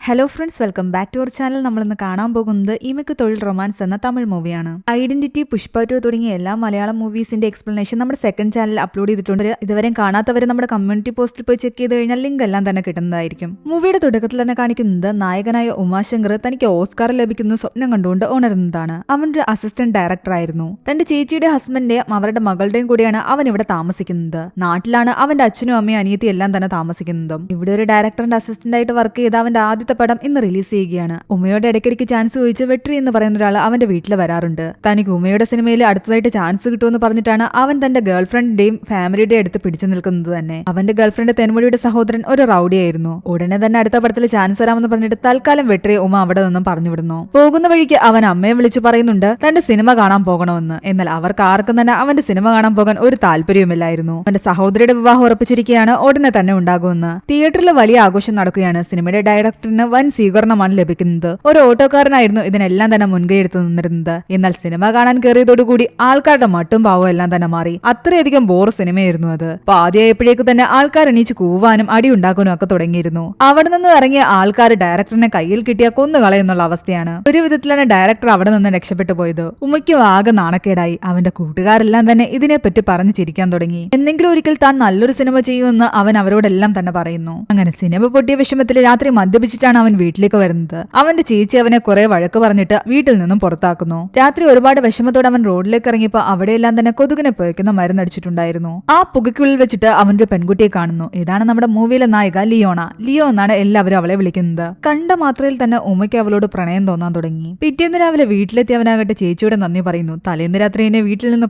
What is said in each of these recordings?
Hello friends, welcome back to our channel. നമ്മളിന്ന് കാണാൻ പോകുന്നത് ഈമയ്ക്ക് തൊഴിൽ റൊമാൻസ് എന്ന തമിഴ് മൂവിയാണ്. ഐഡന്റിറ്റി, പുഷ്പ 2 തുടങ്ങിയ എല്ലാ മലയാളം മൂവീസിന്റെ എക്സ്പ്ലനേഷൻ നമ്മുടെ സെക്കൻഡ് ചാനലിൽ അപ്ലോഡ് ചെയ്തിട്ടുണ്ട്. ഇതുവരെ കാണാത്തവരെ നമ്മുടെ കമ്മ്യൂണിറ്റി പോസ്റ്റിൽ പോയി ചെക്ക് ചെയ്ത് കഴിഞ്ഞാൽ ലിങ്ക് എല്ലാം തന്നെ കിട്ടുന്നതായിരിക്കും. മൂവിയുടെ തുടക്കത്തിൽ തന്നെ കാണിക്കുന്നത് നായകനായ ഉമാശങ്കർ തനിക്ക് ഓസ്കാർ ലഭിക്കുന്ന സ്വപ്നം കണ്ടുകൊണ്ട് ഉണരുന്നതാണ്. അവനൊരു അസിസ്റ്റന്റ് ഡയറക്ടർ ആയിരുന്നു. തന്റെ ചേച്ചിയുടെ ഹസ്ബൻഡിന്റെയും അവരുടെ മകളുടെയും കൂടിയാണ് അവൻ ഇവിടെ താമസിക്കുന്നത്. നാട്ടിലാണ് അവന്റെ അച്ഛനും അമ്മയും അനിയത്തി എല്ലാം തന്നെ താമസിക്കുന്നതും. ഇവിടെ ഒരു ഡയറക്ടറിന്റെ അസിസ്റ്റന്റ് ആയിട്ട് വർക്ക് ചെയ്ത അവന്റെ ആദ്യത്തെ പടം ഇന്ന് റിലീസ് ചെയ്യുകയാണ്. ഉമ്മയോട് ഇടയ്ക്കിടയ്ക്ക് ചാൻസ് ചോദിച്ച് വെട്രി എന്ന് പറയുന്ന ഒരാൾ അവന്റെ വീട്ടിൽ വരാറുണ്ട്. തനിക്ക് ഉമ്മയുടെ സിനിമയിൽ അടുത്തതായിട്ട് ചാൻസ് കിട്ടുമെന്ന് പറഞ്ഞിട്ടാണ് അവൻ തന്റെ ഗേൾഫ്രണ്ടിന്റെയും ഫാമിലിയുടെയും അടുത്ത് പിടിച്ചു നിൽക്കുന്നത് തന്നെ. അവന്റെ ഗേൾഫ്രണ്ട് തെന്മൊഴിയുടെ സഹോദരൻ ഒരു റൌഡിയായിരുന്നു. ഉടനെ തന്നെ അടുത്ത പടത്തിൽ ചാൻസ് തരാമെന്ന് പറഞ്ഞിട്ട് തൽക്കാലം വെട്രി ഉമ്മ അവിടെ നിന്നും പറഞ്ഞു വിടുന്നു. പോകുന്ന വഴിക്ക് അവൻ അമ്മയെ വിളിച്ചു പറയുന്നുണ്ട് തന്റെ സിനിമ കാണാൻ പോകണമെന്ന്. എന്നാൽ അവർക്ക് ആർക്കും തന്നെ അവന്റെ സിനിമ കാണാൻ പോകാൻ ഒരു താല്പര്യവുമില്ലായിരുന്നു. അവന്റെ സഹോദരിയുടെ വിവാഹം ഉറപ്പിച്ചിരിക്കുകയാണ് ഉടനെ തന്നെ ഉണ്ടാകുമെന്ന്. തിയേറ്ററിൽ വലിയ ആഘോഷം നടക്കുകയാണ്. സിനിമയുടെ ഡയറക്ടറിന് വൻ സ്വീകരണമാണ് ലഭിക്കുന്നത്. ഒരു ഓട്ടോക്കാരനായിരുന്നു ഇതിനെല്ലാം തന്നെ മുൻകൈ എടുത്തു നിന്നിരുന്നത്. എന്നാൽ സിനിമ കാണാൻ കയറിയതോടുകൂടി ആൾക്കാരുടെ മട്ടും പാവവും എല്ലാം തന്നെ മാറി. അത്രയധികം ബോർ സിനിമയായിരുന്നു അത്. ആദ്യമായപ്പോഴേക്ക് തന്നെ ആൾക്കാർ എണീച്ച് കൂവാനും അടിയുണ്ടാക്കാനും ഒക്കെ തുടങ്ങിയിരുന്നു. അവിടെ നിന്ന് ഇറങ്ങിയ ആൾക്കാർ ഡയറക്ടറിനെ കയ്യിൽ കിട്ടിയ കൊന്നുകളയെന്നുള്ള അവസ്ഥയാണ്. ഒരു വിധത്തിലാണ് ഡയറക്ടർ അവിടെ നിന്ന് രക്ഷപ്പെട്ടു പോയത്. ഉമ്മയ്ക്കും ആകെ നാണക്കേടായി. അവന്റെ കൂട്ടുകാരെല്ലാം തന്നെ ഇതിനെപ്പറ്റി പറഞ്ഞു ചിരിക്കാൻ തുടങ്ങി. എന്തെങ്കിലും ഒരിക്കൽ താൻ നല്ലൊരു സിനിമ ചെയ്യുമെന്ന് അവൻ അവരോടെല്ലാം തന്നെ പറയുന്നു. അങ്ങനെ സിനിമ പൊട്ടിയ വിഷമത്തിൽ രാത്രി മദ്യപിച്ചിട്ടാണ് അവൻ വീട്ടിലേക്ക് വരുന്നത്. അവന്റെ ചേച്ചി അവനെ കുറെ വഴക്ക് പറഞ്ഞിട്ട് വീട്ടിൽ നിന്നും പുറത്താക്കുന്നു. രാത്രി ഒരുപാട് വിഷമത്തോടെ അവൻ റോഡിലേക്ക് ഇറങ്ങിയപ്പോ അവിടെയെല്ലാം തന്നെ കൊതുകിനെ പുകയ്ക്കുന്ന മരുന്നടിച്ചിട്ടുണ്ടായിരുന്നു. ആ പുകയ്ക്കുള്ളിൽ വെച്ചിട്ട് അവനൊരു പെൺകുട്ടിയെ കാണുന്നു. ഇതാണ് നമ്മുടെ മൂവിയിലെ നായിക ലിയോണ. ലിയോ എന്നാണ് എല്ലാവരും അവളെ വിളിക്കുന്നത്. കണ്ട മാത്രയിൽ തന്നെ ഉമ്മയ്ക്ക് അവളോട് പ്രണയം തോന്നാൻ തുടങ്ങി. പിറ്റേന്ന് രാവിലെ വീട്ടിലെത്തി അവനാകട്ടെ ചേച്ചിയോട് നന്ദി പറയുന്നു. തലേന്ന് രാത്രി എന്നെ വീട്ടിൽ നിന്ന്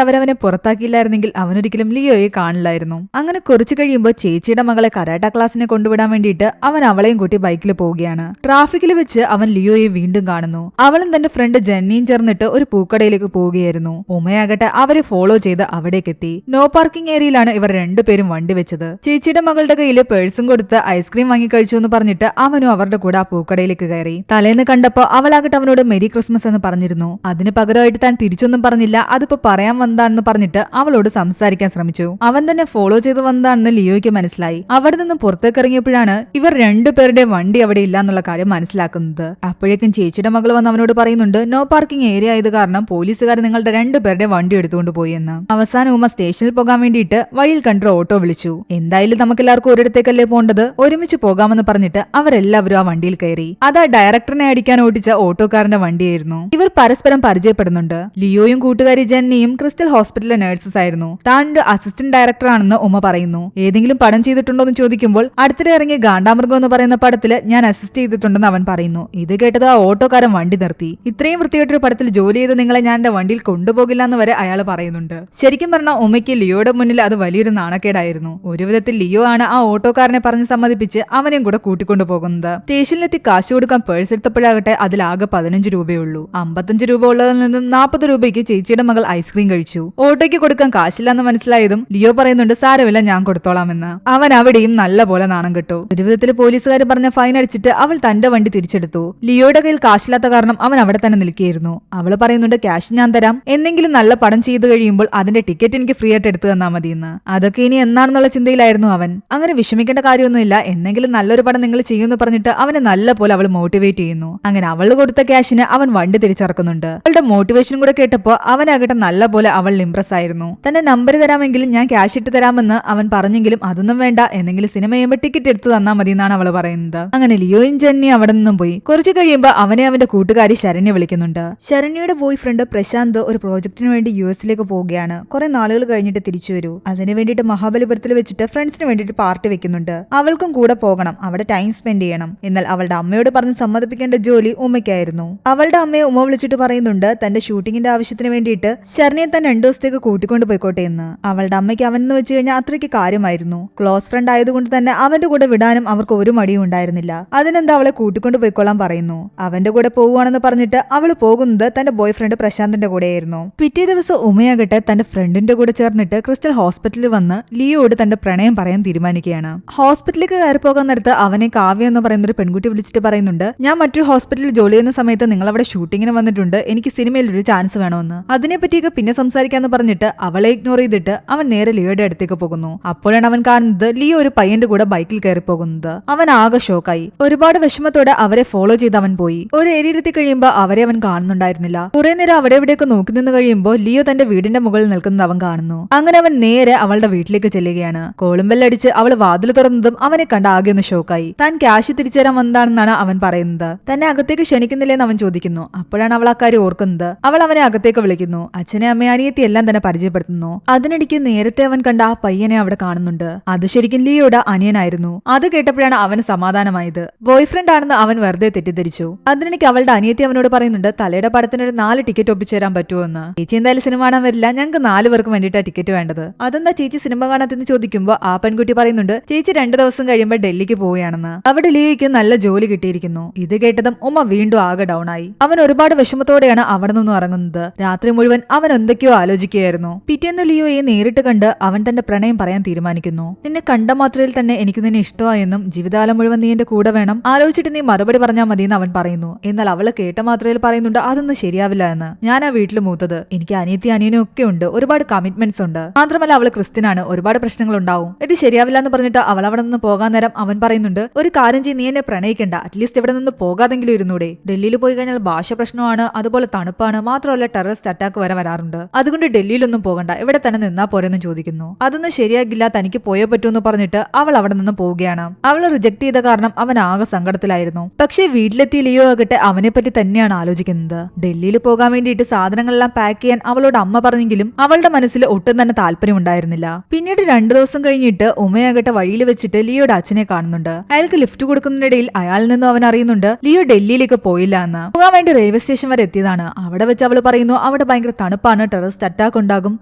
അവരവനെ പുറത്താക്കിയില്ലായിരുന്നെങ്കിൽ അവനൊരിക്കലും ലിയോയെ കാണില്ലായിരുന്നു. അങ്ങനെ കുറച്ചു കഴിയുമ്പോൾ ചേച്ചിയുടെ മകളെ കരാട്ട ക്ലാസ്സിനെ കൊണ്ടുവിടാൻ വേണ്ടിയിട്ട് അവൻ അവളെയും കൂട്ടി ബൈക്കിൽ പോവുകയാണ്. ട്രാഫിക്കിൽ വെച്ച് അവൻ ലിയോയെ വീണ്ടും കാണുന്നു. അവളും തന്റെ ഫ്രണ്ട് ജെന്നിയും ചേർന്നിട്ട് ഒരു പൂക്കടയിലേക്ക് പോവുകയായിരുന്നു. ഉമ്മയാകട്ടെ അവരെ ഫോളോ ചെയ്ത് അവിടേക്ക് എത്തി. നോ പാർക്കിംഗ് ഏരിയയിലാണ് ഇവർ രണ്ടുപേരും വണ്ടി വെച്ചത്. ചേച്ചിയുടെ മകളുടെ കയ്യിൽ പേഴ്സും കൊടുത്ത് ഐസ്ക്രീം വാങ്ങി കഴിച്ചു എന്ന് പറഞ്ഞിട്ട് അവനും അവരുടെ കൂടെ ആ പൂക്കടയിലേക്ക് കയറി. തലേന്ന് കണ്ടപ്പോ അവളാകട്ടെ അവനോട് മെരി ക്രിസ്മസ് എന്ന് പറഞ്ഞിരുന്നു. അതിന് പകരമായിട്ട് താൻ തിരിച്ചൊന്നും പറഞ്ഞില്ല. അതിപ്പോ പറയാൻ വന്നതാണെന്ന് പറഞ്ഞിട്ട് അവളോട് സംസാരിക്കാൻ ശ്രമിച്ചു. അവൻ തന്നെ ഫോളോ ചെയ്ത് വന്നതാണെന്ന് ലിയോയ്ക്ക് മനസ്സിലായി. അവിടെ നിന്നും പുറത്തേക്ക് ഇറങ്ങിയപ്പോഴാണ് ഇവർ രണ്ടുപേരുടെ വണ്ടി അവിടെ ഇല്ല എന്നുള്ള കാര്യം മനസ്സിലാക്കുന്നത്. അപ്പോഴേക്കും ചേച്ചിയുടെ മകൾ വന്ന് അവനോട് പറയുന്നുണ്ട് നോ പാർക്കിംഗ് ഏരിയ ആയത് കാരണം പോലീസുകാർ നിങ്ങളുടെ രണ്ടുപേരുടെ വണ്ടി എടുത്തുകൊണ്ട് പോയി എന്ന്. അവസാനം ഉമ്മ സ്റ്റേഷനിൽ പോകാൻ വേണ്ടിയിട്ട് വഴിയിൽ കണ്ടൊരു ഓട്ടോ വിളിച്ചു. എന്തായാലും നമുക്കെല്ലാവർക്കും ഒരിടത്തേക്കല്ലേ പോകേണ്ടത്, ഒരുമിച്ച് പോകാമെന്ന് പറഞ്ഞിട്ട് അവരെല്ലാവരും ആ വണ്ടിയിൽ കയറി. അതാ ഡയറക്ടറിനെ അടിക്കാൻ ഓടിച്ച ഓട്ടോക്കാരന്റെ വണ്ടിയായിരുന്നു. ഇവർ പരസ്പരം പരിചയപ്പെടുന്നുണ്ട്. ലിയോയും കൂട്ടുകാരി ജെന്നിയും ക്രിസ്റ്റൽ ഹോസ്പിറ്റലിലെ നഴ്സസ് ആയിരുന്നു. താൻ ഒരു അസിസ്റ്റന്റ് ഡയറക്ടർ ആണെന്ന് ഉമ്മ പറയുന്നു. ഏതെങ്കിലും പടം ചെയ്തിട്ടുണ്ടോ എന്ന് ചോദിക്കുമ്പോൾ അടുത്തിടെ ഇറങ്ങിയ ഗാണ്ടാമൃഗം എന്ന് പറയുന്ന പടത്തിൽ ഞാൻ അസിസ്റ്റ് ചെയ്തിട്ടുണ്ടെന്ന് അവൻ പറയുന്നു. ഇത് കേട്ടത് ആ ഓട്ടോക്കാരൻ വണ്ടി നിർത്തി. ഇത്രയും വൃത്തിയായിട്ടൊരു പടത്തിൽ ജോലി ചെയ്ത് നിങ്ങളെ ഞാൻ എന്റെ വണ്ടിയിൽ കൊണ്ടുപോകില്ല എന്ന് വരെ അയാൾ പറയുന്നുണ്ട്. ശരിക്കും പറഞ്ഞാൽ ഉമ്മയ്ക്ക് ലിയോയുടെ മുന്നിൽ അത് വലിയൊരു നാണക്കേടായിരുന്നു. ഒരു വിധത്തിൽ ലിയോ ആണ് ആ ഓട്ടോക്കാരനെ പറഞ്ഞ് സമ്മതിപ്പിച്ച് അവനെയും കൂടെ കൂട്ടിക്കൊണ്ടു പോകുന്നത്. സ്റ്റേഷനിലെത്തി കാശ് കൊടുക്കാൻ പേഴ്സ് എടുത്തപ്പോഴാകട്ടെ അതിലാകെ 15 രൂപയുള്ളൂ. 55 രൂപ ഉള്ളതിൽ നിന്നും 40 രൂപയ്ക്ക് ചേച്ചിയുടെ മകൾ ഐസ്ക്രീം കഴിച്ചു. ഓട്ടോയ്ക്ക് കൊടുക്കാൻ കാശില്ലെന്ന് മനസ്സിലായതും ലിയോ പറയുന്നുണ്ട് സാരമില്ല ഞാൻ കൊടുത്തോളാമെന്ന്. അവൻ അവിടെയും നല്ല പോലെ നാണം കിട്ടു. ഒരു വിധത്തിൽ പോലീസുകാർ പറഞ്ഞ ഫൈൻ അടിച്ചിട്ട് അവൾ തന്റെ വണ്ടി തിരിച്ചെടുത്തു. ലിയോയുടെ കയ്യിൽ കാശില്ലാത്ത കാരണം അവൻ അവിടെ തന്നെ നിൽക്കുകയായിരുന്നു. അവള് പറയുന്നുണ്ട് ക്യാഷ് ഞാൻ തരാം, എന്തെങ്കിലും നല്ല പടം ചെയ്തു കഴിയുമ്പോൾ അതിന്റെ ടിക്കറ്റ് എനിക്ക് ഫ്രീ ആയിട്ട് എടുത്തു തന്നാൽ മതിയെന്ന്. അതൊക്കെ ഇനി എന്നാണെന്നുള്ള ചിന്തയിലായിരുന്നു അവൻ. അങ്ങനെ വിഷമിക്കേണ്ട കാര്യമൊന്നുമില്ല, എന്തെങ്കിലും നല്ലൊരു പടം നിങ്ങൾ ചെയ്യുമെന്ന് പറഞ്ഞിട്ട് അവനെ നല്ല പോലെ അവൾ മോട്ടിവേറ്റ് ചെയ്യുന്നു. അങ്ങനെ അവള് കൊടുത്ത ക്യാഷിന് അവൻ വണ്ടി തിരിച്ചിറക്കുന്നുണ്ട്. അവളുടെ മോട്ടിവേഷൻ കൂടെ കേട്ടപ്പോ അവനാകട്ടെ നല്ല പോലെ അവൾ ഇംപ്രസ് ആയിരുന്നു. തന്റെ നമ്പർ തരാമെങ്കിലും ഞാൻ ക്യാഷ് ഇട്ട് തരാമെന്ന് അവൻ പറഞ്ഞെങ്കിലും അതൊന്നും വേണ്ട, എന്തെങ്കിലും സിനിമ ചെയ്യുമ്പോൾ ടിക്കറ്റ് എടുത്തു തന്നാൽ മതി എന്നാണ് അവള് പറയുന്നത്. അങ്ങനെ ലിയോയും ജെന്നി അവിടെ നിന്നും പോയി. കുറച്ചു കഴിയുമ്പോൾ അവനെ അവന്റെ കൂട്ടുകാരി ശരണ്യ വിളിക്കുന്നുണ്ട്. ശരണ്യയുടെ ബോയ് ഫ്രണ്ട് പ്രശാന്ത് ഒരു പ്രോജക്റ്റിന് വേണ്ടി യുഎസിലേക്ക് പോവുകയാണ്. കുറെ നാളുകൾ കഴിഞ്ഞിട്ട് തിരിച്ചു വരൂ. അതിനു വേണ്ടിയിട്ട് മഹാബലിപുരത്തിൽ വെച്ചിട്ട് ഫ്രണ്ട്സിന് വേണ്ടിയിട്ട് പാർട്ടി വെക്കുന്നുണ്ട്. അവൾക്കും കൂടെ പോകണം, അവിടെ ടൈം സ്പെൻഡ് ചെയ്യണം. എന്നാൽ അവളുടെ അമ്മയോട് പറഞ്ഞ് സമ്മതിപ്പിക്കേണ്ട ജോലി ഉമ്മയ്ക്കായിരുന്നു. അവളുടെ അമ്മയെ ഉമ്മ വിളിച്ചിട്ട് പറയുന്നുണ്ട് തന്റെ ഷൂട്ടിങ്ങിന്റെ ആവശ്യത്തിന് വേണ്ടിയിട്ട് ശരണ്യെ തന്നെ 2 ദിവസത്തേക്ക് കൂട്ടിക്കൊണ്ട് പോയിക്കോട്ടെ എന്ന്. അവളുടെ അമ്മയ്ക്ക് അവനെന്ന് വെച്ച് കഴിഞ്ഞാൽ അത്രയ്ക്ക് കാര്യമായിരുന്നു. ക്ലോസ് ഫ്രണ്ട് ആയതുകൊണ്ട് തന്നെ അവന്റെ കൂടെ വിടാനും അവർക്ക് ഒരു മടിയും ഉണ്ടായിരുന്നില്ല. അതിനെന്താ അവളെ കൂട്ടിക്കൊണ്ട് പോയിക്കൊള്ളാൻ പറയുന്നു. അവന്റെ കൂടെ പോവുകയാണെന്ന് പറഞ്ഞിട്ട് അവൾ പോകുന്നത് തന്റെ ബോയ് ഫ്രണ്ട് പ്രശാന്തിന്റെ കൂടെയായിരുന്നു. പിറ്റേ ദിവസം ഉമ്മയാകട്ടെ തന്റെ ഫ്രണ്ടിന്റെ കൂടെ ചേർന്നിട്ട് ക്രിസ്റ്റൽ ഹോസ്പിറ്റലിൽ വന്ന് ലിയോയോട് തന്റെ പ്രണയം പറയാൻ തീരുമാനിക്കുകയാണ്. ഹോസ്പിറ്റലിലേക്ക് കയറി പോകാൻ നേരത്ത് അവനെ കാവ്യ എന്ന് പറയുന്ന ഒരു പെൺകുട്ടി വിളിച്ചിട്ട് പറയുന്നുണ്ട് ഞാൻ മറ്റൊരു ഹോസ്പിറ്റലിൽ ജോലി ചെയ്യുന്ന സമയത്ത് നിങ്ങൾ അവിടെ ഷൂട്ടിങ്ങിന് വന്നിട്ടുണ്ട്, എനിക്ക് സിനിമയിൽ ഒരു ചാൻസ് വേണമെന്ന്. അതിനെപ്പറ്റിയൊക്കെ പിന്നെ സംസാരിക്കാന്ന് പറഞ്ഞിട്ട് അവളെ ഇഗ്നോർ ചെയ്തിട്ട് അവൻ നേരെ ലിയോയുടെ അടുത്തേക്ക് പോകുന്നു. അപ്പോഴാണ് അവൻ കാണുന്നത് ലിയോ ഒരു പയ്യന്റെ കൂടെ ബൈക്കിൽ കയറി പോകുന്നത്. പോകുന്നത്. അവൻ ആകെ ഷോക്കായി. ഒരുപാട് വിഷമത്തോടെ അവരെ ഫോളോ ചെയ്ത് അവൻ പോയി. ഒരു ഏരിയയിലെത്തി കഴിയുമ്പോൾ അവരെ അവൻ കാണുന്നുണ്ടായിരുന്നില്ല. കുറെ നേരം അവിടെ എവിടെയൊക്കെ നോക്കി നിന്ന് കഴിയുമ്പോൾ ലിയോ തന്റെ വീടിന്റെ മുകളിൽ നിൽക്കുന്നത് അവൻ കാണുന്നു. അങ്ങനെ അവൻ നേരെ അവളുടെ വീട്ടിലേക്ക് ചെല്ലുകയാണ്. കോളുംബെല്ലടിച്ച് അവൾ വാതിൽ തുറന്നതും അവനെ കണ്ട ആകെ ഒന്ന് ഷോക്കായി. താൻ ക്യാഷ് തിരിച്ചു തരാൻ വന്നതാണെന്നാണ് അവൻ പറയുന്നത്. തന്നെ അകത്തേക്ക് ക്ഷണിക്കുന്നില്ലെന്ന് അവൻ ചോദിക്കുന്നു. അപ്പോഴാണ് അവൾ അക്കാര്യം ഓർക്കുന്നത്. അവൾ അവനെ അകത്തേക്ക് വിളിക്കുന്നു. അച്ഛനെ അമ്മയെ അനിയത്തി എല്ലാം തന്നെ പരിചയപ്പെടുത്തുന്നു. അതിനിടയ്ക്ക് നേരത്തെ അവൻ കണ്ട ആ പയ്യനെ അവിടെ കാണുന്നുണ്ട്. അത് ശരിക്കും ലിയോയുടെ അനിയനായിരുന്നു. അത് കേട്ടപ്പോഴാണ് അവന് സമാധാനമായത്. ബോയ് ഫ്രണ്ട് ആണെന്ന് അവൻ വെറുതെ തെറ്റിദ്ധരിച്ചു. അതിനിടയ്ക്ക് അവളുടെ അനിയത്തി അവനോട് പറയുന്നുണ്ട് തലയുടെ പടത്തിന് ഒരു 4 ടിക്കറ്റ് ഒപ്പിച്ചേരാൻ പറ്റുമോ എന്ന്. ചേച്ചി എന്തായാലും സിനിമ കാണാൻ വരില്ല, ഞങ്ങൾക്ക് 4 പേർക്ക് വേണ്ടിയിട്ടാണ് ടിക്കറ്റ് വേണ്ടത്. അതെന്താ ചേച്ചി സിനിമ കാണാത്തെന്ന് ചോദിക്കുമ്പോൾ ആ പെൺകുട്ടി പറയുന്നുണ്ട് ചേച്ചി 2 ദിവസം കഴിയുമ്പോൾ ഡൽഹിക്ക് പോവുകയാണെന്ന്. അവിടെ ലിയോയ്ക്ക് നല്ല ജോലി കിട്ടിയിരിക്കുന്നു. ഇത് കേട്ടതും ഉമ്മ വീണ്ടും ആകെ ഡൗൺ ആയി. അവൻ ഒരുപാട് വിഷമത്തോടെയാണ് അവിടെ നിന്നും ഇറങ്ങുന്നത്. രാത്രി മുഴുവൻ അവൻ എന്തൊക്കെയോ ആലോചിക്കുകയായിരുന്നു. പിറ്റേന്ന് ലിയോയെ നേരിട്ട് കണ്ട് അവൻ തന്റെ പ്രണയം പറയാൻ തീരുമാനിക്കുന്നു. നിന്നെ കണ്ട മാത്രയിൽ തന്നെ എനിക്ക് നിന്നെ ഇഷ്ടമായെന്നും ജീവിതകാലം മുഴുവൻ നീ എന്റെ കൂടെ വേണം, ആലോചിച്ചിട്ട് നീ മറുപടി പറഞ്ഞാൽ മതിയെന്ന് അവൻ പറയുന്നു. എന്നാൽ അവള് കേട്ട മാത്രയിൽ പറയുന്നുണ്ട് അതൊന്നും ശരിയാവില്ല എന്ന്. ഞാൻ ആ വീട്ടിൽ മൂത്തത്, എനിക്ക് അനിയത്തി അനിയനും ഒക്കെ ഉണ്ട്, ഒരുപാട് കമ്മിറ്റ്മെന്റ്സ് ഉണ്ട്. മാത്രമല്ല അവള് ക്രിസ്ത്യനാണ്, ഒരുപാട് പ്രശ്നങ്ങൾ ഉണ്ടാവും, ഇത് ശരിയാവില്ല എന്ന് പറഞ്ഞിട്ട് അവൾ അവിടെ നിന്ന് പോകാൻ നേരം അവൻ പറയുന്നുണ്ട് ഒരു കാര്യം ചെയ്ത് നീ എന്നെ പ്രണയിക്കണ്ട, അറ്റ്ലീസ്റ്റ് ഇവിടെ നിന്ന് പോകാതെങ്കിലും ഇരുന്നൂടെ. ഡൽഹിയിൽ പോയി കഴിഞ്ഞാൽ ഭാഷ പ്രശ്നമാണ്, അതുപോലെ തണുപ്പാണ്, മാത്രമല്ല ടെററിസ്റ്റ് അറ്റാക്ക് വരെ വരാറുണ്ട്. അതുകൊണ്ട് ഡൽഹിയിലൊന്നും പോകണ്ട, ഇവിടെ തന്നെ നിന്നാ പോരെന്ന് ചോദിക്കുന്നു. അതൊന്നും ശരിയാകില്ല, തനിക്ക് പോയേ പറ്റൂന്ന് പറഞ്ഞിട്ട് അവൾ അവിടെ നിന്ന് പോവുകയാണ്. അവൾ റിജക്ട് ചെയ്ത കാരണം അവൻ ആകെ സങ്കടത്തിലായിരുന്നു. പക്ഷേ വീട്ടിലെത്തി ലിയോ ആകട്ടെ അവനെ പറ്റി തന്നെയാണ് ആലോചിക്കുന്നത്. ഡൽഹിയിൽ പോകാൻ വേണ്ടിയിട്ട് സാധനങ്ങളെല്ലാം പാക്ക് ചെയ്യാൻ അവളോട് അമ്മ പറഞ്ഞെങ്കിലും അവളുടെ മനസ്സിൽ ഒട്ടും തന്നെ താല്പര്യം ഉണ്ടായിരുന്നില്ല. പിന്നീട് 2 ദിവസം കഴിഞ്ഞിട്ട് ഉമ്മയാകട്ടെ വഴിയിൽ വെച്ചിട്ട് ലിയോയുടെ അച്ഛനെ കാണുന്നുണ്ട്. അയാൾക്ക് ലിഫ്റ്റ് കൊടുക്കുന്നതിനിടയിൽ അയാളിൽ നിന്നും അവൻ അറിയുന്നുണ്ട് ലിയോ ഡൽഹിയിലേക്ക് പോയില്ല എന്ന്. പോകാൻ വേണ്ടി റെയിൽവേ സ്റ്റേഷൻ വരെ എത്തിയതാണ്. അവിടെ വെച്ച് അവൾ പറയുന്നു അവിടെ ഭയങ്കര തണുപ്പാണ്, ടെററിസ്റ്റ് അറ്റാക്ക് ഉണ്ടാകും,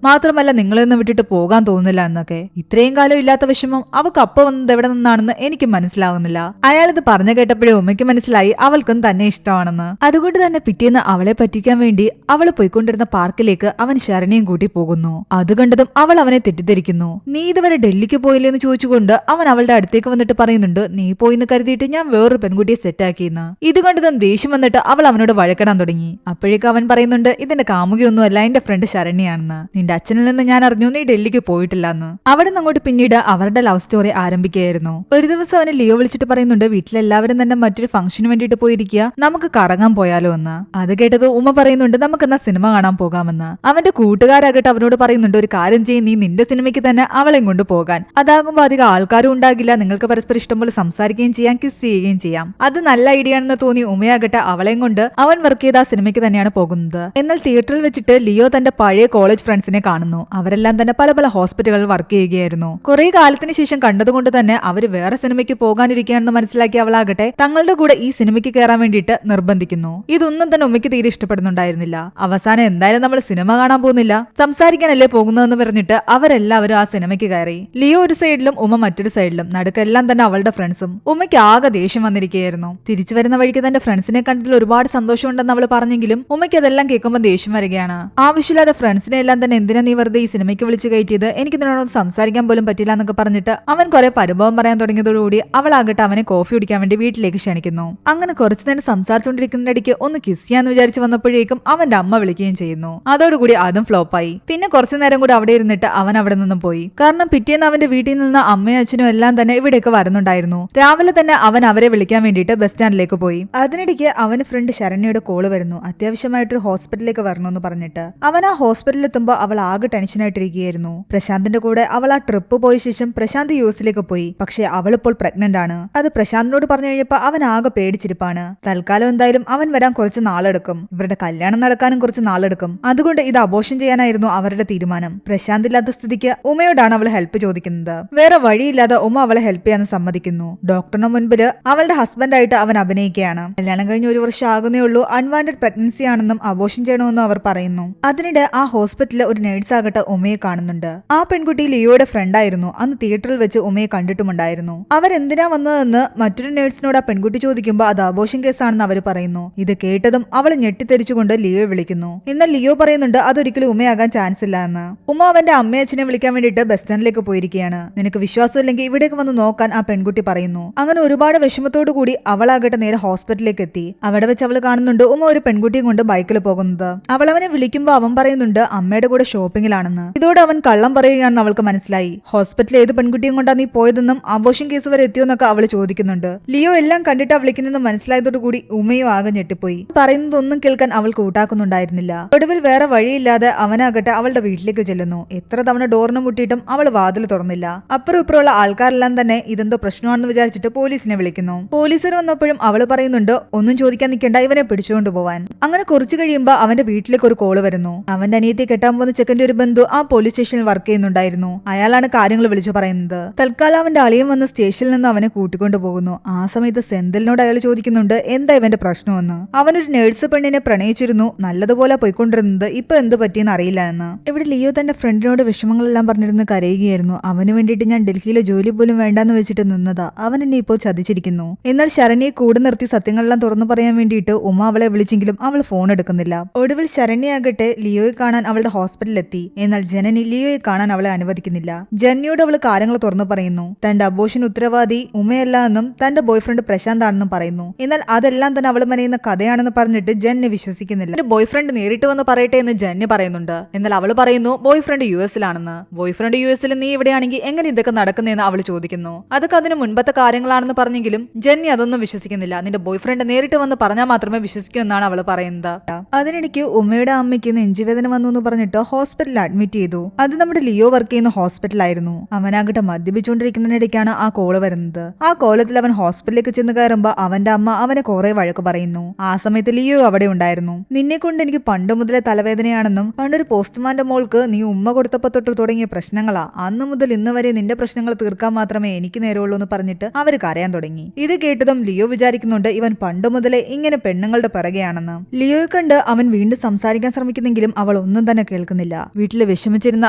മാത്രമല്ല നിങ്ങളൊന്നും വിട്ടിട്ട് പോകാൻ തോന്നുന്നില്ല എന്നൊക്കെ. ഇത്രയും കാലം ഇല്ലാത്ത വിഷമം അവൾക്ക് അപ്പ വന്നത് എവിടെ നിന്നാണെന്ന് എനിക്ക് മനസ്സിലാവുന്നില്ല. അയാളിത് പറഞ്ഞു കേട്ടപ്പോഴേ ഉമ്മയ്ക്ക് മനസ്സിലായി അവൾക്കും തന്നെ ഇഷ്ടമാണെന്ന്. അതുകൊണ്ട് തന്നെ പിറ്റേന്ന് അവളെ പറ്റിക്കാൻ വേണ്ടി അവൾ പോയിക്കൊണ്ടിരുന്ന പാർക്കിലേക്ക് അവൻ ശരണിയും കൂട്ടി പോകുന്നു. അത് കണ്ടതും അവൾ അവനെ തെറ്റിദ്ധരിക്കുന്നു. നീ ഇതുവരെ ഡൽഹിക്ക് പോയില്ലെന്ന് ചോദിച്ചുകൊണ്ട് അവൻ അവളുടെ അടുത്തേക്ക് വന്നിട്ട് പറയുന്നുണ്ട് നീ പോയിന്ന് കരുതിയിട്ട് ഞാൻ വേറൊരു പെൺകുട്ടിയെ സെറ്റാക്കിയെന്ന്. ഇത് കണ്ടതും ദേഷ്യം വന്നിട്ട് അവൾ അവനോട് വഴക്കിടാൻ തുടങ്ങി. അപ്പോഴേക്ക് അവൻ പറയുന്നുണ്ട് ഇതെന്റെ കാമുകിയൊന്നുമല്ല, എന്റെ ഫ്രണ്ട് ശരണ്യാണെന്ന്. നിന്റെ അച്ഛനിൽ നിന്ന് ഞാൻ അറിഞ്ഞു നീ ഡൽഹിക്ക് പോയിട്ടില്ല എന്ന്. അവിടെ നിന്ന് അങ്ങോട്ട് പിന്നീട് അവരുടെ ലവ് സ്റ്റോറി ആരംഭിക്കുകയായിരുന്നു. ഒരു ദിവസം അവനെ ലിയോ വിളിച്ചിട്ട് പറയുന്നുണ്ട് വീട്ടിലെല്ലാവരും തന്നെ മറ്റൊരു ഫംഗ്ഷന് വേണ്ടിയിട്ട് പോയിരിക്കുക, നമുക്ക് കറങ്ങാൻ പോയാലോ എന്ന്. അത് കേട്ടത് ഉമ്മ പറയുന്നുണ്ട് നമുക്കെന്നാ സിനിമ കാണാൻ പോകാമെന്ന്. അവന്റെ കൂട്ടുകാരാകട്ടെ അവനോട് പറയുന്നുണ്ട് ഒരു കാര്യം ചെയ്യും, നീ നിന്റെ സിനിമയ്ക്ക് തന്നെ അവളെയും കൊണ്ട് പോകാൻ, അതാകുമ്പോൾ അധികം ആൾക്കാരും ഉണ്ടാകില്ല, നിങ്ങൾക്ക് പരസ്പരം ഇഷ്ടം പോലെ സംസാരിക്കുകയും ചെയ്യാം, കിസ് ചെയ്യുകയും ചെയ്യാം. അത് നല്ല ഐഡിയ ആണെന്ന് തോന്നി ഉമ്മയാകട്ടെ അവളെയും കൊണ്ട് അവൻ വർക്ക് ചെയ്ത ആ സിനിമയ്ക്ക് തന്നെയാണ് പോകുന്നത്. എന്നാൽ തിയേറ്ററിൽ വെച്ചിട്ട് ലിയോ തന്റെ പഴയ കോളേജ് ഫ്രണ്ട്സിനെ കാണുന്നു. അവരെല്ലാം തന്നെ പല പല ഹോസ്പിറ്റലുകളിൽ വർക്ക് ചെയ്യുകയായിരുന്നു. കുറെ കാലത്തിന് ശേഷം കണ്ടതുകൊണ്ട് തന്നെ അവര് വേറെ സിനിമയ്ക്ക് പോകാനിരിക്കുകയാണെന്ന് മനസ്സിലാക്കി അവളാകട്ടെ തങ്ങളുടെ കൂടെ ഈ സിനിമയ്ക്ക് കയറാൻ വേണ്ടിയിട്ട് നിർബന്ധിക്കുന്നു. ഇതൊന്നും തന്നെ ഉമ്മയ്ക്ക് തീരെ ഇഷ്ടപ്പെടുന്നുണ്ടായിരുന്നില്ല. അവസാനം എന്തായാലും നമ്മൾ സിനിമ കാണാൻ പോകുന്നില്ല, സംസാരിക്കാനല്ലേ പോകുന്നതെന്ന് പറഞ്ഞിട്ട് അവരെല്ലാവരും ആ സിനിമയ്ക്ക് കയറി. ലിയോ ഒരു സൈഡിലും ഉമ്മ മറ്റൊരു സൈഡിലും, നടുക്കെല്ലാം തന്നെ അവളുടെ ഫ്രണ്ട്സും. ഉമ്മയ്ക്ക് ആകെ ദേഷ്യം വന്നിരിക്കുകയായിരുന്നു. തിരിച്ചു വരുന്ന വഴിക്ക് തന്റെ ഫ്രണ്ട്സിനെ കണ്ടതിൽ ഒരുപാട് സന്തോഷമുണ്ടെന്ന് അവൾ പറഞ്ഞെങ്കിലും ഉമ്മയ്ക്ക് അതെല്ലാം കേൾക്കുമ്പോൾ ദേഷ്യം വരികയാണ്. ആവശ്യമില്ലാതെ ഫ്രണ്ട്സിനെ എല്ലാം തന്നെ എന്തിനാ നീ വെറുതെ ഈ സിനിമയ്ക്ക് വിളിച്ചു കയറ്റിയത്, എനിക്ക് ഇതിനോടൊന്നും സംസാരിക്കാൻ പോലും പറ്റില്ല എന്നൊക്കെ പറഞ്ഞിട്ട് അവൻ കുറെ പരിഭവം പറയാൻ തുടങ്ങിയതോടുകൂടി അവളാകട്ടെ അവനെ കോഫി കുടിക്കാൻ വേണ്ടി വീട്ടിലേക്ക് ക്ഷണിക്കുന്നു. അങ്ങനെ കുറച്ചു നേരം സംസാരിച്ചുകൊണ്ടിരിക്കുന്നതിനിടയ്ക്ക് ഒന്ന് കിസ് ചെയ്യാന്ന് വിചാരിച്ച് വന്നപ്പോഴേക്കും അവന്റെ അമ്മ വിളിക്കുകയും ചെയ്യുന്നു. അതോടുകൂടി അതും ഫ്ലോപ്പായി. പിന്നെ കുറച്ചു നേരം കൂടി അവിടെ ഇരുന്നിട്ട് അവൻ അവിടെ നിന്നും പോയി. കാരണം പിറ്റേന്ന് അവന്റെ വീട്ടിൽ നിന്ന് അമ്മയും അച്ഛനും എല്ലാം തന്നെ ഇവിടേക്ക് വരുന്നുണ്ടായിരുന്നു. രാവിലെ തന്നെ അവൻ അവരെ വിളിക്കാൻ വേണ്ടിയിട്ട് ബസ് സ്റ്റാൻഡിലേക്ക് പോയി. അതിനിടയ്ക്ക് അവന് ഫ്രണ്ട് ശരണ്യയുടെ കോള് വരുന്നു, അത്യാവശ്യമായിട്ടൊരു ഹോസ്പിറ്റലിലേക്ക് വരണമെന്ന് പറഞ്ഞിട്ട്. അവൻ ആ ഹോസ്പിറ്റലിൽ എത്തുമ്പോൾ അവൾ ആകെ ടെൻഷനായിട്ടിരിക്കുകയായിരുന്നു. പ്രശാന്തിന്റെ കൂടെ അവൾ ആ ട്രിപ്പ് പോയ ശേഷം പ്രശാന്ത് യുഎസിലേക്ക് പോയി. പക്ഷെ അവൾ ഇപ്പോൾ പ്രഗ്നന്റ് ആണ്. അത് പ്രശാന്തിനോട് പറഞ്ഞു കഴിഞ്ഞപ്പോ അവൻ ആകെ പേടിച്ചിരിപ്പാണ്. തൽക്കാലം എന്തായാലും അവൻ വരാൻ കുറച്ച് നാളെടുക്കും, ഇവരുടെ കല്യാണം നടക്കാനും കുറച്ച് നാളെടുക്കും, അതുകൊണ്ട് ഇത് അബോർഷൻ ചെയ്യാനായിരുന്നു അവരുടെ തീരുമാനം. പ്രശാന്ത് ഇല്ലാത്ത സ്ഥിതിക്ക് ഉമ്മയോടാണ് അവൾ ഹെൽപ്പ് ചോദിക്കുന്നത്. വേറെ വഴിയില്ലാതെ ഉമ്മ അവളെ ഹെൽപ്പ് ചെയ്യാൻ സമ്മതിക്കുന്നു. ഡോക്ടറിന് മുൻപിൽ അവളുടെ ഹസ്ബൻഡായിട്ട് അവൻ അഭിനയിക്കുകയാണ്. കല്യാണം കഴിഞ്ഞ് 1 വർഷം ആകുന്നേ ഉള്ളൂ, അൺവാണ്ടഡ് പ്രഗ്നൻസി ആണെന്നും അബോർഷൻ ചെയ്യണമെന്നും അവർ പറയുന്നു. അതിനിടെ ആ ഹോസ്പിറ്റലിൽ ഒരു നേഴ്സ് ആകട്ടെ ഉമ്മയെ കാണുന്നുണ്ട്. ആ പെൺകുട്ടി ലിയോയുടെ ഫ്രണ്ടായിരുന്നു. അന്ന് തിയേറ്ററിൽ വെച്ച് ഉമ്മയെ കണ്ടിട്ടുമുണ്ടായിരുന്നു. അവരെന്തിനാ വന്നതെന്ന് മറ്റൊരു നേഴ്സിനോട് ആ പെൺകുട്ടി ചോദിക്കുമ്പോൾ അത് അബോർഷൻ കേസാണെന്ന് അവർ പറയുന്നു. ഇത് കേട്ടതും അവൾ ഞെട്ടിത്തെരിച്ചുകൊണ്ട് ലിയോയെ വിളിക്കുന്നു. എന്നാൽ ലിയോ പറയുന്നുണ്ട് അതൊരിക്കലും ഉമ്മയാകാൻ ചാൻസ് ഇല്ല എന്ന്. ഉമ്മ അവന്റെ അമ്മയെ അച്ഛനെ വിളിക്കാൻ വേണ്ടിയിട്ട് ബസ് സ്റ്റാൻഡിലേക്ക് പോയിരിക്കുകയാണ്. നിനക്ക് വിശ്വാസമില്ലെങ്കിൽ ഇവിടേക്ക് വന്ന് നോക്കാൻ ആ പെൺകുട്ടി പറയുന്നു. അങ്ങനെ ഒരുപാട് വിഷമത്തോടു കൂടി അവളാകട്ടെ നേരെ ഹോസ്പിറ്റലിലേക്ക് എത്തി. അവിടെ വെച്ച് അവൾ കാണുന്നുണ്ട് ഉമ്മ ഒരു പെൺകുട്ടിയും കൊണ്ട് ബൈക്കിൽ പോകുന്നത്. അവൾ അവനെ വിളിക്കുമ്പോൾ അവൻ പറയുന്നുണ്ട് അമ്മയുടെ കൂടെ ഷോപ്പിംഗിലാണെന്ന്. ഇതോടെ അവൻ കള്ളം പറയുകയാണെന്ന് അവൾക്ക് മനസ്സിലായി. ഹോസ്പിറ്റലിൽ ഏത് പെൺകുട്ടിയും കൊണ്ടാ നീ പോയതെന്നും അബോർഷൻ കേസ് വരെ എത്തിയോന്നൊക്കെ അവള് ചോദിക്കുന്നുണ്ട്. ലിയോ എല്ലാം കണ്ടിട്ടാ വിളിക്കുന്നതെന്ന് മനസ്സിലായതോടുകൂടി ഉമയും ആകെ ഞെട്ടിപ്പോയി. പറയുന്നതൊന്നും കേൾക്കാൻ അവൾ കൂട്ടാക്കുന്നുണ്ടായിരുന്നില്ല. ഒടുവിൽ വേറെ വഴിയില്ലാതെ അവനാകട്ടെ അവളുടെ വീട്ടിലേക്ക് ചെല്ലുന്നു. എത്ര തവണ ഡോറിന് മുട്ടിയിട്ടും അവൾ വാതിൽ തുറന്നില്ല. അപ്പുറം ഇപ്പുറമുള്ള ആൾക്കാരെല്ലാം തന്നെ ഇതെന്തോ പ്രശ്നമാണെന്ന് വിചാരിച്ചിട്ട് പോലീസിനെ വിളിക്കുന്നു. പോലീസുകാർ വന്നപ്പോഴും അവള് പറയുന്നുണ്ട് ഒന്നും ചോദിക്കാൻ നിൽക്കേണ്ട, ഇവനെ പിടിച്ചുകൊണ്ട് പോവാൻ. അങ്ങനെ കുറച്ചു കഴിയുമ്പോ അവന്റെ വീട്ടിലേക്ക് ഒരു കോള് വരുന്നു. അവന്റെ അനിയത്തെ കെട്ടാൻ പോകുന്ന ചെക്കന്റെ ഒരു ബന്ധു ആ പോലീസ് സ്റ്റേഷനിൽ വർക്ക് ചെയ്യുന്നുണ്ടായിരുന്നു. അയാളാണ് കാര്യങ്ങൾ വിളിച്ചു പറയുന്നത്. തൽക്കാലം അവന്റെ അളിയൻ വന്ന സ്റ്റേഷനിൽ നിന്ന് അവനെ കൂട്ടിക്കൊണ്ടു പോകുന്നു. ആ സമയത്ത് സെന്തിലിനോട് അയാൾ ചോദിക്കുന്നുണ്ട് എന്താ ഇവന്റെ പ്രശ്നമെന്ന്. അവനൊരു നേഴ്സ് പെണ്ണിനെ പ്രണയിച്ചിരുന്നു, നല്ലതുപോലെ പോയിക്കൊണ്ടിരുന്നത്, ഇപ്പൊ എന്ത് പറ്റിയെന്ന് അറിയില്ല എന്ന്. ഇവിടെ ലിയോ തന്റെ ഫ്രണ്ടിനോട് വിഷമങ്ങളെല്ലാം പറഞ്ഞിരുന്ന് കരയുകയായിരുന്നു. അവന് വേണ്ടിയിട്ട് ഞാൻ ഡൽഹിയിലെ ജോലി പോലും വേണ്ടാന്ന് വെച്ചിട്ട് നിന്നതാ, അവൻ എന്നെ ഇപ്പോൾ ചതിച്ചിരിക്കുന്നു. എന്നാൽ ശരണ്യെ കൂടെ നിർത്തി സത്യങ്ങളെല്ലാം തുറന്നു പറയാൻ വേണ്ടിയിട്ട് ഉമ്മ അവളെ വിളിച്ചെങ്കിലും അവൾ ഫോൺ എടുക്കുന്നില്ല. ഒടുവിൽ ശരണ്യാകട്ടെ ലിയോയെ കാണാൻ അവളുടെ ഹോസ്പിറ്റലിലെത്തി. എന്നാൽ ജനനി ലിയോയെ കാണാൻ അവളെ അനുവദിക്കുന്നില്ല. ജനനിയോട് അവൾ കാര്യങ്ങൾ തുറന്നു പറയുന്നു. തന്റെ അബോഷൻ ഉത്തരവാദി ഉമയല്ല എന്നും തന്റെ ബോയ്ഫ്രണ്ട് പ്രശാന്ത് ആണെന്നും പറയുന്നു. എന്നാൽ അതെല്ലാം തന്നെ അവൾ മനയുന്ന കഥയാണെന്ന് പറഞ്ഞിട്ട് ജന്നി വിശ്വസിക്കുന്നില്ല. ബോയ്ഫ്രണ്ട് നേരിട്ട് വന്ന് പറയട്ടെ എന്ന് ജന്നി പറയുന്നുണ്ട്. എന്നാൽ അവൾ പറയുന്നു ബോയ്ഫ്രണ്ട് യുഎസിലാണെന്ന്. ബോയ്ഫ്രണ്ട് യുഎസിൽ നീ ഇവിടെയാണെങ്കിൽ എങ്ങനെ ഇതൊക്കെ നടക്കുന്നതെന്ന് അവൾ ചോദിക്കുന്നു. അതൊക്കെ അതിന് മുൻപത്തെ കാര്യങ്ങളാണെന്ന് പറഞ്ഞെങ്കിലും ജന്നി അതൊന്നും വിശ്വസിക്കുന്നില്ല. നിന്റെ ബോയ്ഫ്രണ്ട് നേരിട്ട് വന്ന് പറഞ്ഞാൽ മാത്രമേ വിശ്വസിക്കൂ എന്നാണ് അവൾ പറയുന്നത്. അതിനിടയ്ക്ക് ഉമ്മയുടെ അമ്മയ്ക്ക് നെഞ്ചുവേദന വന്നു എന്ന് പറഞ്ഞിട്ട് ഹോസ്പിറ്റലിൽ അഡ്മിറ്റ് ചെയ്തു. അത് നമ്മുടെ ലിയോ വർക്ക് ചെയ്യുന്ന ഹോസ്പിറ്റലായിരുന്നു. അവനാകട്ടെ മദ്യപിച്ചുകൊണ്ടിരിക്കുന്നതിനിടയ്ക്കാണ് ആ കോള് വരുന്നത്. ആ കോലത്തിൽ അവൻ ഹോസ്പിറ്റലിലേക്ക് ചെന്ന് കയറുമ്പോ അവന്റെ അമ്മ അവനെ കുറെ വഴക്ക് പറയുന്നു. ആ സമയത്ത് ലിയോ അവിടെ ഉണ്ടായിരുന്നു. നിന്നെ കൊണ്ട് എനിക്ക് പണ്ട് മുതലേ തലവേദനയാണെന്നും പണ്ടൊരു പോസ്റ്റ്മാന്റെ മോൾക്ക് നീ ഉമ്മ കൊടുത്തപ്പോ തൊട്ട് തുടങ്ങിയ പ്രശ്നങ്ങളാ, അന്ന് മുതൽ ഇന്ന് വരെ നിന്റെ പ്രശ്നങ്ങൾ തീർക്കാൻ മാത്രമേ എനിക്ക് നേരമുള്ളൂ എന്ന് പറഞ്ഞിട്ട് അവര് കരയാൻ തുടങ്ങി. ഇത് കേട്ടതും ലിയോ വിചാരിക്കുന്നുണ്ട് ഇവൻ പണ്ട് മുതലേ ഇങ്ങനെ പെണ്ണുങ്ങളുടെ പിറകെയാണെന്ന്. ലിയോയെ കണ്ട് അവൻ വീണ്ടും സംസാരിക്കാൻ ശ്രമിക്കുന്നെങ്കിലും അവൾ ഒന്നും തന്നെ കേൾക്കുന്നില്ല. വീട്ടിൽ വിഷമിച്ചിരുന്ന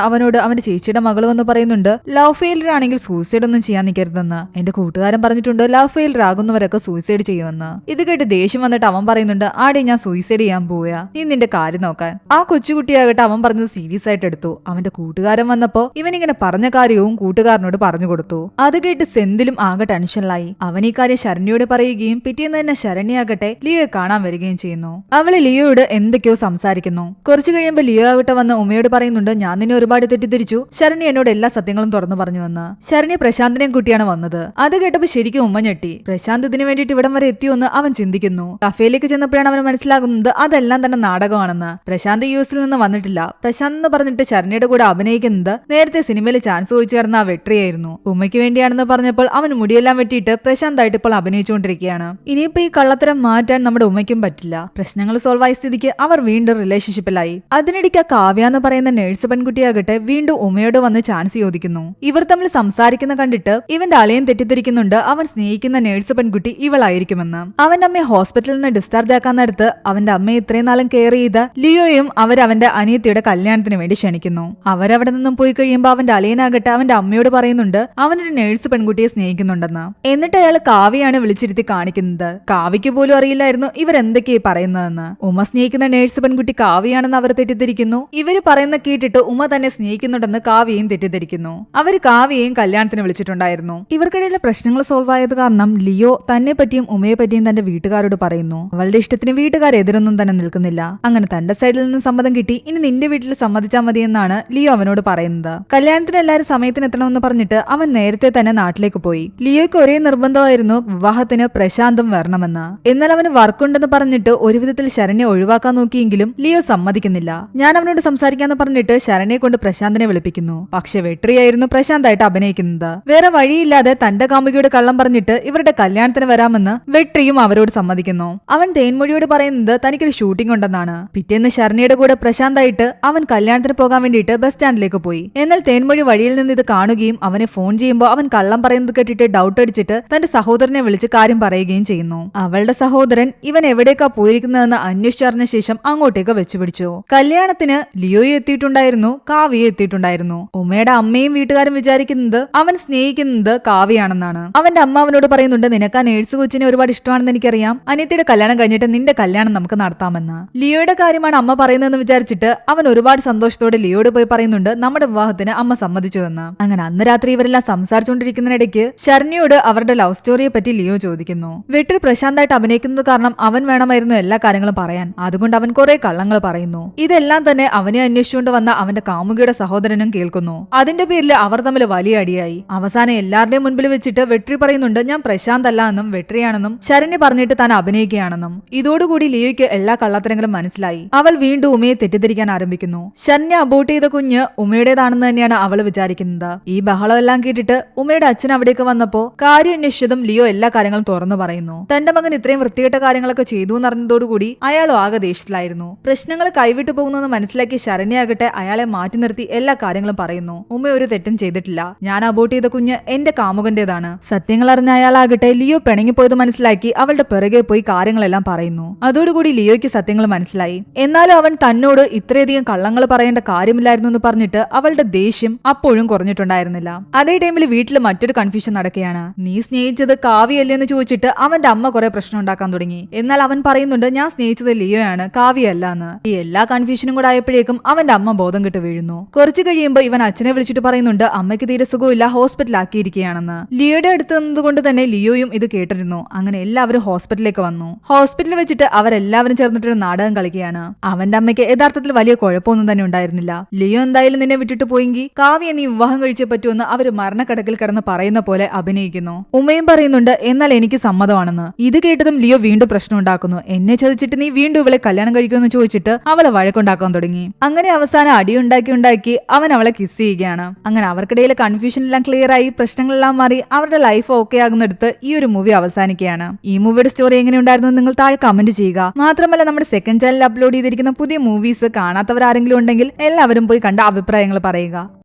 അവനോട് അവന്റെ ചേച്ചിയുടെ മകൾ വന്ന് പറയുന്നുണ്ട് ലവ് ഫെയിലർ ആണെങ്കിൽ സൂസൈഡ് ഒന്നും ചെയ്യാൻ നിൽക്കരുതെന്ന്. എന്റെ കൂട്ടുകാരൻ പറഞ്ഞിട്ടുണ്ട് ലവ് ഫെയിലർ ആകുന്നവരൊക്കെ സൂസൈഡ് ചെയ്യുമെന്ന്. ഇത് കേട്ട് ദേഷ്യം വന്നിട്ട് അവൻ പറയുന്നുണ്ട് ആടെ ഞാൻ സൂയിസൈഡ് ചെയ്യാൻ പോവുക, നീ നിന്റെ കാര്യം നോക്കാൻ. ആ കൊച്ചുകുട്ടിയാകട്ടെ അവൻ പറഞ്ഞത് സീരിയസ് ആയിട്ട് എടുത്തു. അവന്റെ കൂട്ടുകാരൻ വന്നപ്പോ ഇവൻ ഇങ്ങനെ പറഞ്ഞ കാര്യവും കൂട്ടുകാരനോട് പറഞ്ഞു കൊടുത്തു. അത് കേട്ട് സെന്തിലും ആകെ ടെൻഷനിലായി. അവൻ ഈ കാര്യം ശരണ്യോട് പറയുകയും പിറ്റേന്ന് തന്നെ ശരണ്യാകട്ടെ ലിയോയെ കാണാൻ വരികയും ചെയ്യുന്നു. അവള് ലിയോയോട് എന്തൊക്കെയോ സംസാരിക്കുന്നു. കുറച്ചു കഴിയുമ്പോൾ ലിയോ ആകട്ടെ വന്ന് ഉമ്മയോട് പറയുന്നുണ്ട് ഞാൻ നിന്നെ ഒരുപാട് തെറ്റിദ്ധരിച്ചു, ശരണ്യ എന്നോട് എല്ലാ സത്യങ്ങളും തുറന്നു പറഞ്ഞു വന്ന്. ശരണ്യ പ്രശാന്തിനെയും കുട്ടിയാണ് വന്നത്. അത് കേട്ടപ്പോ ശരിക്കും ഉമ്മ ഞെട്ടി. പ്രശാന്ത് ഇതിനു വേണ്ടിയിട്ട് ഇവിടം വരെ എത്തിയോന്ന് അവൻ ചിന്തിക്കുന്നു. കഫേയിലേക്ക് ചെന്നപ്പോഴാണ് അവന് മനസ്സിലാകുന്നത് അതെല്ലാം തന്നെ നാടകമാണെന്ന്. പ്രശാന്ത് യുഎസിൽ നിന്ന് വന്നിട്ടില്ല. പ്രശാന്ത് എന്ന് പറഞ്ഞിട്ട് ശരണ്യയുടെ കൂടെ അഭിനയിക്കുന്നത് നേരത്തെ സിനിമയിൽ ചാൻസ് ചോദിച്ചു കിടന്ന ആ വെട്രിയായിരുന്നു. ഉമ്മയ്ക്ക് വേണ്ടിയാണെന്ന് പറഞ്ഞപ്പോൾ അവൻ മുടിയെല്ലാം വെട്ടിയിട്ട് പ്രശാന്തായിട്ട് ഇപ്പോൾ അഭിനയിച്ചുകൊണ്ടിരിക്കുകയാണ്. ഇനിയിപ്പോ ഈ കള്ളത്തരം മാറ്റാൻ നമ്മുടെ ഉമ്മയ്ക്കും പറ്റില്ല. പ്രശ്നങ്ങൾ സോൾവ് ആയ സ്ഥിതിക്ക് അവർ വീണ്ടും റിലേഷൻഷിപ്പിലായി. അതിനിടയ്ക്ക് കാവ്യ എന്ന് പറയുന്ന നേഴ്സ് പെൺകുട്ടിയാകട്ടെ വീണ്ടും ഉമ്മയോട് വന്ന് ചാൻസ് ചോദിക്കുന്നു. ഇവർ തമ്മിൽ സംസാരിക്കുന്ന കണ്ടിട്ട് ഇവന്റെ അളിയൻ തെറ്റിദ്ധരിക്കുന്നുണ്ട് അവൻ സ്നേഹിക്കുന്ന നേഴ്സ് പെൺകുട്ടി ഇവളായിരിക്കുമെന്ന്. അവന്റെ അമ്മയെ ഹോസ്പിറ്റലിൽ നിന്ന് ഡിസ്ചാർജ് ആക്കാൻ നേരത്ത് അവന്റെ അമ്മയെ ഇത്രയും നാളും കെയർ ചെയ്ത ലിയോയും അവന്റെ അനിയത്തിയുടെ കല്യാണത്തിന് വേണ്ടി ക്ഷണിക്കുന്നു. അവരവിടെ നിന്നും പോയി കഴിയുമ്പോൾ അവന്റെ അളിയനാകട്ടെ അവന്റെ അമ്മയോട് പറയുന്നുണ്ട് അവനൊരു നേഴ്സ് പെൺകുട്ടിയെ സ്നേഹിക്കുന്നുണ്ടെന്ന്. എന്നിട്ട് അയാൾ കാവ്യയാണ് വിളിച്ചിരുത്തി കാണിക്കുന്നത്. കാവ്യക്ക് പോലും അറിയില്ലായിരുന്നു ഇവരെന്തൊക്കെയായി പറയുന്നതെന്ന്. ഉമ്മ സ്നേഹിക്കുന്ന നേഴ്സ് പെൺകുട്ടി കാവ്യയാണെന്ന് അവർ തെറ്റിദ്ധരിക്കുന്നു. ഇവര് പറയുന്ന കേട്ടിട്ട് ഉമ്മ തന്നെ സ്നേഹിക്കുന്നുണ്ടെന്ന് കാവ്യയും തെറ്റിദ്ധരിക്കുന്നു. അവര് കാവ്യയും കല്യാണത്തിന് വിളിച്ചിട്ടുണ്ടായിരുന്നു. ഇവർക്കിടയിലെ പ്രശ്നങ്ങൾ സോൾവ് ആയത് കാരണം ലിയോ തന്നെ പറ്റിയും ഉമ്മയെ പറ്റിയും തന്റെ വീട്ടുകാരോട് പറയുന്നു. അവളുടെ ഇഷ്ടത്തിന് വീട്ടുകാർ എതിരൊന്നും തന്നെ നിൽക്കുന്നില്ല. അങ്ങനെ തന്റെ സൈഡിൽ നിന്ന് സമ്മതം കിട്ടി, ഇനി നിന്റെ വീട്ടിൽ സമ്മതിച്ചാൽ മതി എന്നാണ് ലിയോ അവനോട് പറയുന്നത്. കല്യാണത്തിന് എല്ലാവരും സമയത്തിന് എത്തണമെന്ന് പറഞ്ഞിട്ട് അവൻ നേരത്തെ തന്നെ നാട്ടിലേക്ക് പോയി. ലിയോയ്ക്ക് ഒരേ നിർബന്ധമായിരുന്നു വിവാഹത്തിന് പ്രശാന്തും വരണമെന്ന്. എന്നാൽ അവന് വർക്കുണ്ടെന്ന് പറഞ്ഞിട്ട് ഒരു വിധത്തിൽ ശരണ്യെ ഒഴിവാക്കാൻ നോക്കിയെങ്കിലും ലിയോ സമ്മതിക്കുന്നില്ല. ഞാൻ അവനോട് സംസാരിക്കാന്ന് പറഞ്ഞിട്ട് ശരണ്യെ കൊണ്ട് പ്രശാന്തിനെ വിളിപ്പിക്കുന്നു. പക്ഷെ വെട്രിയായിരുന്നു പ്രശാന്തായിട്ട് അഭിനയിക്കുന്നത്. വേറെ വഴിയില്ലാതെ തന്റെ കാമുകിയോട് കള്ളം പറഞ്ഞിട്ട് ഇവരുടെ കല്യാണത്തിന് വരാമെന്ന് വെട്രിയും അവരോട് സമ്മതിക്കുന്നു. അവൻ തേൻമൊഴിയോട് പറയുന്നത് തനിക്കൊരു ഷൂട്ടിംഗ് ഉണ്ടെന്നാണ്. പിറ്റേന്ന് ശരണ്യയുടെ കൂടെ പ്രശാന്തായിട്ട് അവൻ കല്യാണത്തിന് പോകാൻ വേണ്ടിയിട്ട് ബസ് സ്റ്റാൻഡിലേക്ക് പോയി. എന്നാൽ തേൻമൊഴി വഴിയിൽ നിന്ന് ഇത് കാണുകയും അവനെ ഫോൺ ചെയ്യുമ്പോൾ അവൻ കള്ളം പറയുന്നത് കേട്ടിട്ട് ഡൗട്ട് അടിച്ചിട്ട് തന്റെ സഹോദരനെ വിളിച്ച് കാര്യം പറയുകയും ചെയ്യുന്നു. അവളുടെ സഹോദരൻ ഇവൻ എവിടേക്കാ പോയിരിക്കുന്നതെന്ന് അന്വേഷിച്ചറിഞ്ഞ ശേഷം അങ്ങോട്ടേക്ക് വെച്ചുപിടിച്ചു. കല്യാണത്തിന് ലിയോയെ എത്തിയിട്ടുണ്ടായിരുന്നു, കാവ്യയെ എത്തിയിട്ടുണ്ടായിരുന്നു. ഉമ്മയുടെ അമ്മയും വീട്ടുകാരും വിചാരിക്കുന്നത് അവൻ സ്നേഹിക്കുന്നത് കാവ്യയാണെന്നാണ്. അവന്റെ അമ്മ അവനോട് പറയുന്നുണ്ട് നിനക്ക് ആ നേഴ്സ് കൊച്ചിനെ ഒരുപാട് ഇഷ്ടമാണെന്ന് എനിക്കറിയാം, അനിയത്തിയുടെ കല്യാണം കഴിഞ്ഞിട്ട് നിന്റെ കല്യാണം നമുക്ക് നടത്താമെന്ന്. ലിയോയുടെ കാര്യമാണ് അമ്മ പറയുന്നതെന്ന് വിചാരിച്ചിട്ട് അവൻ ഒരുപാട് സന്തോഷത്തോടെ ലിയോയോട് പോയി പറയുന്നുണ്ട് നമ്മുടെ വിവാഹത്തിന് അമ്മ സമ്മതിച്ചു എന്ന്. അങ്ങനെ അന്ന് രാത്രി ഇവരെല്ലാം സംസാരിച്ചുകൊണ്ടിരിക്കുന്നതിനിടയ്ക്ക് ശരണ്യയോട് അവരുടെ ലവ് സ്റ്റോറിയെ പറ്റി ലിയോ ചോദിക്കുന്നു. വീട്ടിൽ പ്രശാന്തായിട്ട് അഭിനയിക്കുന്നത് കാരണം അവൻ വേണമായിരുന്നു എല്ലാ കാര്യങ്ങളും പറയാൻ. അതുകൊണ്ട് അവൻ കുറെ കള്ളങ്ങൾ പറയുന്നു. ഇതെല്ലാം തന്നെ അവനെ അന്വേഷിച്ചുകൊണ്ട് വന്ന അവന്റെ കാമുകിയുടെ സഹോദരനും കേൾക്കുന്നു. അതിന്റെ പേരിൽ അവർ തമ്മിൽ വലിയ അടിയായി. അവസാനം എല്ലാവരുടെയും എല്ലാവരുടെയും മുൻപിൽ വെച്ചിട്ട് വെട്രി പറയുന്നുണ്ട് ഞാൻ പ്രശാന്ത് അല്ല എന്നും വെട്രിയാണെന്നും ശരണ്യ പറഞ്ഞിട്ട് താൻ അഭിനയിക്കുകയാണെന്നും. ഇതോടുകൂടി ലിയോയ്ക്ക് എല്ലാ കള്ളത്തരങ്ങളും മനസ്സിലായി. അവൾ വീണ്ടും ഉമയെ തെറ്റിദ്ധരിക്കാൻ ആരംഭിക്കുന്നു. ശരണ്യ അബോട്ട് ചെയ്ത കുഞ്ഞ് ഉമയുടേതാണെന്ന് തന്നെയാണ് അവൾ വിചാരിക്കുന്നത്. ഈ ബഹളം എല്ലാം കേട്ടിട്ട് ഉമയുടെ അച്ഛൻ അവിടേക്ക് വന്നപ്പോ കാര്യം അന്വേഷിച്ചതും ലിയോ എല്ലാ കാര്യങ്ങളും തുറന്നു പറയുന്നു. തന്റെ മകൻ ഇത്രയും വൃത്തികെട്ട കാര്യങ്ങളൊക്കെ ചെയ്തു എന്നറിഞ്ഞതോടുകൂടി അയാളും ആകെ ദേഷ്യത്തിലായിരുന്നു. പ്രശ്നങ്ങൾ കൈവിട്ടു പോകുന്നെന്ന് മനസ്സിലാക്കി ശരണ്യാകട്ടെ അയാളെ മാറ്റി നിർത്തി എല്ലാ കാര്യങ്ങളും പറയുന്നു. ഉമ ഒരു തെറ്റും ചെയ്തിട്ടില്ല. ഞാൻ അബോട്ട് ചെയ്ത കുഞ്ഞ് എന്റെ കാമുകന്റേതാണ്. സത്യങ്ങൾ അറിഞ്ഞ അയാളാകട്ടെ ലിയോ പിണങ്ങിപ്പോയത് മനസ്സിലാക്കി അവളുടെ പിറകെ പോയി കാര്യങ്ങളെല്ലാം പറയുന്നു. അതോടുകൂടി ലിയോയ്ക്ക് സത്യങ്ങൾ മനസ്സിലായി. എന്നാലും അവൻ തന്നോട് ഇത്രയധികം കള്ളങ്ങൾ പറയേണ്ട കാര്യമില്ലായിരുന്നു എന്ന് പറഞ്ഞിട്ട് അവളുടെ ദേഷ്യം അപ്പോഴും കുറഞ്ഞിട്ടുണ്ടായിരുന്നില്ല. അതേ ടൈമിൽ വീട്ടിൽ മറ്റൊരു കൺഫ്യൂഷൻ നടക്കുകയാണ്. നീ സ്നേഹിച്ചത് കാവ്യയല്ലേ എന്ന് ചോദിച്ചിട്ട് അവന്റെ അമ്മ കുറെ പ്രശ്നം ഉണ്ടാക്കാൻ തുടങ്ങി. എന്നാൽ അവൻ പറയുന്നുണ്ട് ഞാൻ സ്നേഹിച്ചത് ലിയോയാണ്, കാവ്യയല്ല എന്ന്. ഈ എല്ലാ കൺഫ്യൂഷനും കൂടെ ആയപ്പോഴേക്കും അവന്റെ അമ്മ ബോധം കെട്ട് വീഴുന്നു. കുറച്ചു കഴിയുമ്പോൾ ഇവൻ അച്ഛനെ വിളിച്ചിട്ട് പറയുന്നുണ്ട് അമ്മയ്ക്ക് തീരെ സുഖമില്ല, ഹോസ്പിറ്റലാക്കിയിരിക്കുകയാണെന്ന്. ലിയോയുടെ അടുത്ത് നിന്നുകൊണ്ട് തന്നെ ലിയോയും ഇത് കേട്ടിരുന്നു. അങ്ങനെ എല്ലാവരും ഹോസ്പിറ്റലിലേക്ക് വന്നു. ഹോസ്പിറ്റലിൽ വെച്ചിട്ട് അവരെല്ലാവരും ചേർന്നിട്ടൊരു നാടകം കളിക്കുകയാണ്. അവന്റെ അമ്മയ്ക്ക് യഥാർത്ഥത്തിൽ വലിയ കുഴപ്പമൊന്നും തന്നെ ഉണ്ടായിരുന്നില്ല. ലിയോ എന്തായാലും നിന്നെ വിട്ടിട്ട് പോയെങ്കിൽ കാവ്യ നീ വിവാഹം കഴിച്ചേ പറ്റുമെന്ന് അവര് മരണക്കടക്കിൽ കിടന്ന് പറയുന്ന പോലെ അഭിനയിക്കുന്നു. ഉമ്മയും പറയുന്നുണ്ട് എന്നാൽ എനിക്ക് സമ്മതമാണെന്ന്. ഇത് കേട്ടതും ലിയോ വീണ്ടും പ്രശ്നം ഉണ്ടാക്കുന്നു. എന്നെ ചതിച്ചിട്ട് നീ വീണ്ടും ഇവളെ കല്യാണം കഴിക്കുമെന്ന് ചോദിച്ചിട്ട് അവളെ വഴക്കുണ്ടാക്കാൻ തുടങ്ങി. അങ്ങനെ അവസാനം അടിയുണ്ടാക്കി അവൻ അവളെ കിസ് ചെയ്യുകയാണ്. അങ്ങനെ അവർക്കിടയിലെ കൺഫ്യൂഷൻ എല്ലാം ക്ലിയർ ആയി, പ്രശ്നങ്ങളെല്ലാം മാറി അവരുടെ ലൈഫ് ഓക്കെ ആകുന്നിടത്ത് ഈ ഒരു മൂവി അവസാനിക്കുകയാണ്. ഈ മൂവിയുടെ സ്റ്റോറി എങ്ങനെയുണ്ടായിരുന്നു നിങ്ങൾ താഴെ കമന്റ് ചെയ്യുക. മാത്രമല്ല നമ്മുടെ സെക്കൻഡ് ചാനൽ അപ്ലോഡ് ചെയ്തിരിക്കുന്ന പുതിയ മൂവീസ് കാണാത്തവരാരെങ്കിലും ഉണ്ടെങ്കിൽ എല്ലാവരും പോയി കണ്ട അഭിപ്രായങ്ങൾ പറയുക.